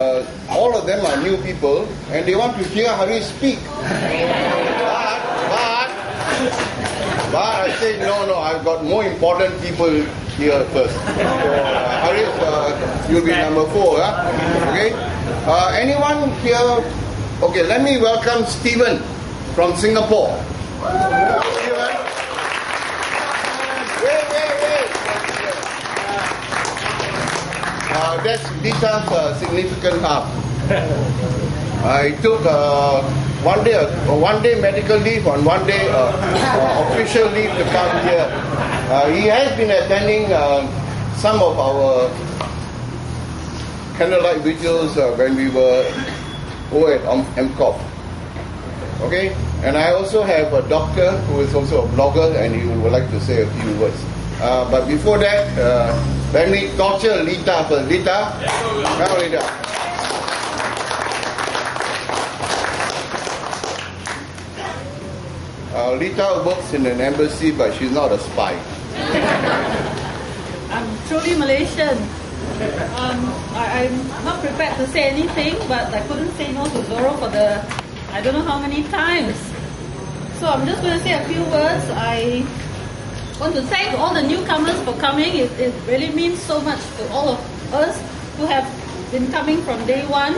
All of them are new people and they want to hear Hari speak. But I said, no, I've got more important people here first. So, Haris, you'll be number 4. Okay? Anyone here? Okay, let me welcome Stephen from Singapore. Stephen. Wait. That's Dita's significant half. I took one day medical leave and one day official leave to come here. He has been attending some of our candlelight vigils when we were over at MCOP. Okay? And I also have a doctor who is also a blogger and he would like to say a few words. But before that, let me torture Lita first. Lita? Now, Lita. Lita works in an embassy, but she's not a spy. I'm truly Malaysian. I'm not prepared to say anything, but I couldn't say no to Zoro for the I don't know how many times. So I'm just going to say a few words. I want to thank all the newcomers for coming. It really means so much to all of us who have been coming from day one.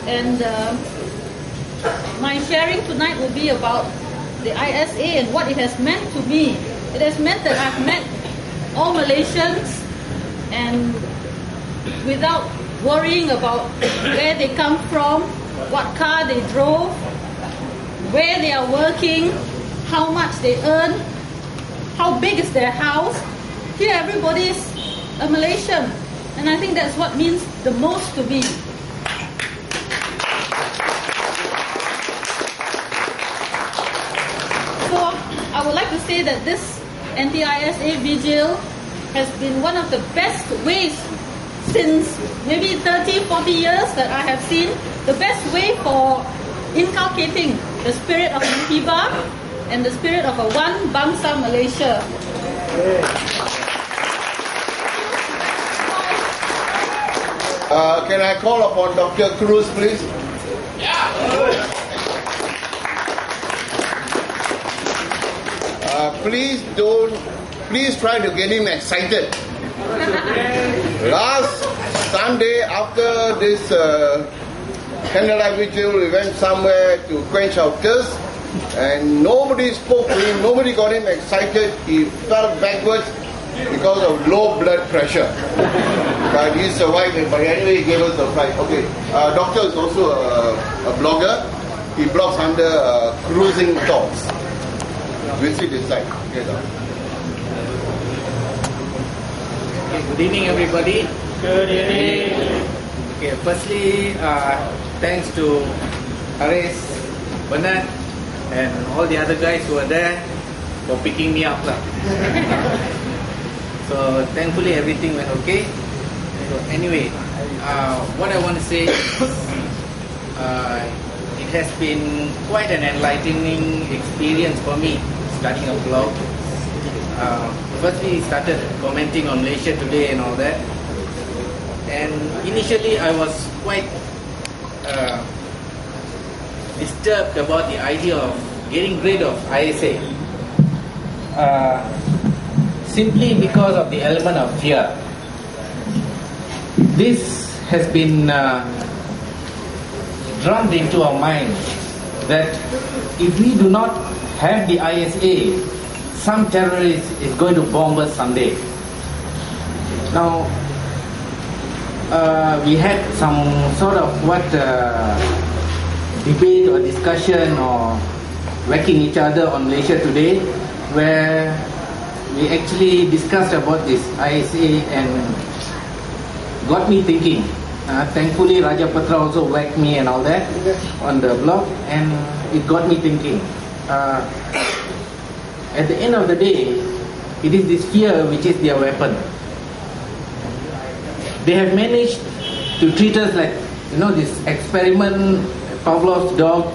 And my sharing tonight will be about the ISA and what it has meant to me. It has meant that I've met all Malaysians and without worrying about where they come from, what car they drove, where they are working, how much they earn, how big is their house. Here everybody is a Malaysian, and I think that's what means the most to me. So I would like to say that this anti-ISA vigil has been one of the best ways since maybe 30, 40 years that I have seen, the best way for inculcating the spirit of Muhibah and the spirit of a one Bangsa Malaysia. Can I call upon Dr. Cruz, please? Please try to get him excited. Last Sunday after this candlelight vigil, we went somewhere to quench our thirst and nobody spoke to him, nobody got him excited. He fell backwards because of low blood pressure. But he survived it, but anyway he gave us the flight. Okay, doctor is also a blogger. He blogs under Cruising Thoughts. We'll see this side. Okay, good evening, everybody. Good evening. Okay, firstly, thanks to Haris, Bernard, and all the other guys who are there for picking me up. So thankfully everything went okay. So anyway, what I want to say is it has been quite an enlightening experience for me starting a blog. Firstly, started commenting on Malaysia Today and all that. And initially I was quite disturbed about the idea of getting rid of ISA. Simply because of the element of fear. This has been drummed into our mind that if we do not have the ISA, some terrorist is going to bomb us someday. Now, we had some sort of debate or discussion or whacking each other on Malaysia Today, where we actually discussed about this ISA and got me thinking. Thankfully, Raja Patra also whacked me and all that on the blog, and it got me thinking. At the end of the day, it is this fear which is their weapon. They have managed to treat us like, this experiment, Pavlov's dog,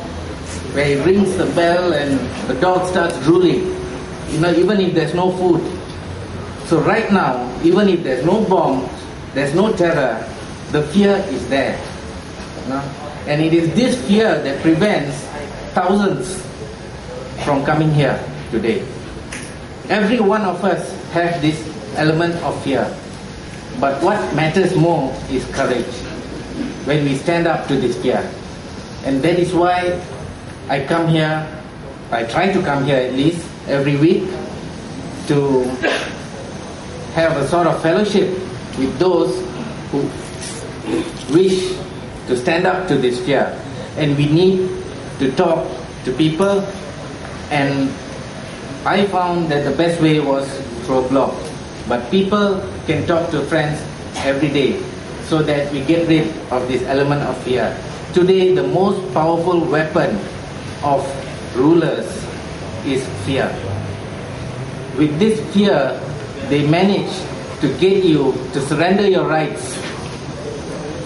where he rings the bell and the dog starts drooling, even if there's no food. So right now, even if there's no bombs, there's no terror, the fear is there. No? And it is this fear that prevents thousands from coming here today. Every one of us has this element of fear. But what matters more is courage when we stand up to this fear. And that is why I come here, I try to come here at least every week to have a sort of fellowship with those who wish to stand up to this fear. And we need to talk to people, and I found that the best way was through a blog. But people can talk to friends every day so that we get rid of this element of fear. Today, the most powerful weapon of rulers is fear. With this fear, they manage to get you to surrender your rights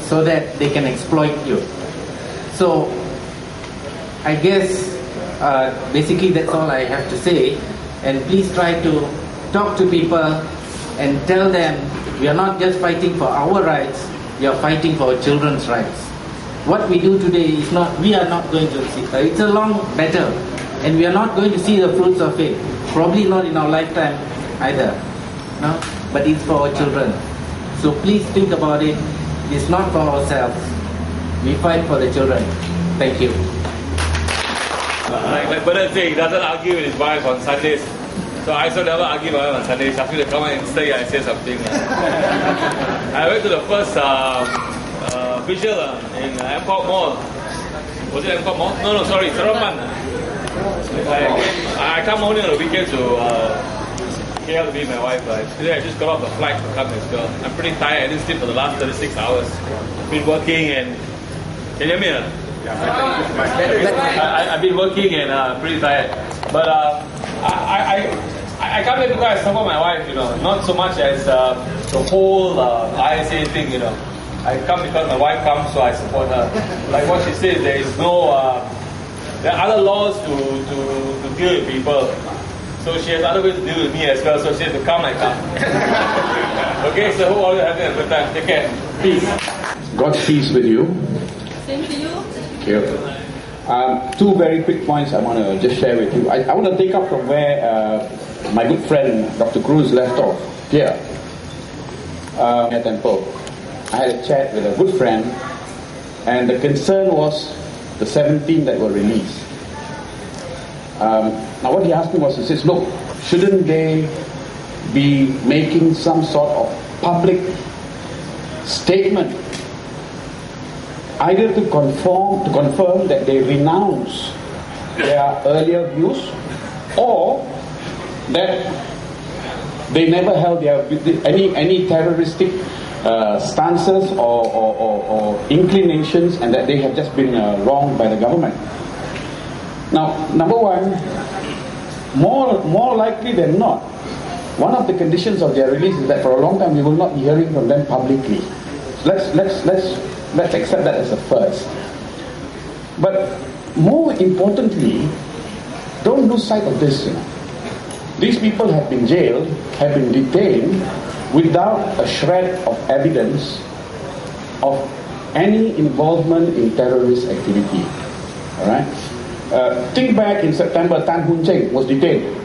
so that they can exploit you. So, I guess basically that's all I have to say. And please try to talk to people and tell them we are not just fighting for our rights, we are fighting for our children's rights. What we do today is not, we are not going to see, it's a long battle, and we are not going to see the fruits of it, probably not in our lifetime either, no? But it's for our children. So please think about it. It's not for ourselves. We fight for the children. Thank you. Like Bernard said, he doesn't argue with his wife on Sundays. So I also never argue with my wife on Sundays. She asked me to come and stay and say something. I went to the first visual in Airport Mall. Was it Airport Mall? No, sorry, Sarapan. I come only on the weekends to KL to meet my wife. Today I just got off the flight to come as well. I'm pretty tired. I didn't sleep for the last 36 hours. Been working and... Can you hear me? I've been working and pretty tired. But I come here because I support my wife, not so much as the whole ISA thing, I come because my wife comes, so I support her. Like what she says, there is no, there are other laws to deal with people. So she has other ways to deal with me as well, so she has to come, I come. Okay, so hope all you are having a good time. Take care. Peace. God's peace with you. Same to you. Okay. Two very quick points I want to just share with you. I want to take up from where my good friend Dr. Cruz left off here at Temple. I had a chat with a good friend, and the concern was the 17 that were released. Now what he asked me was, he says, look, shouldn't they be making some sort of public statement, either to confirm that they renounce their earlier views, or that they never held any terroristic stances or inclinations, and that they have just been wronged by the government. Now, number one, more likely than not, one of the conditions of their release is that for a long time we will not be hearing from them publicly. Let's accept that as a first. But more importantly, don't lose sight of this. These people have been jailed, have been detained without a shred of evidence of any involvement in terrorist activity. Alright? Think back in September, Tan Hoon Cheng was detained.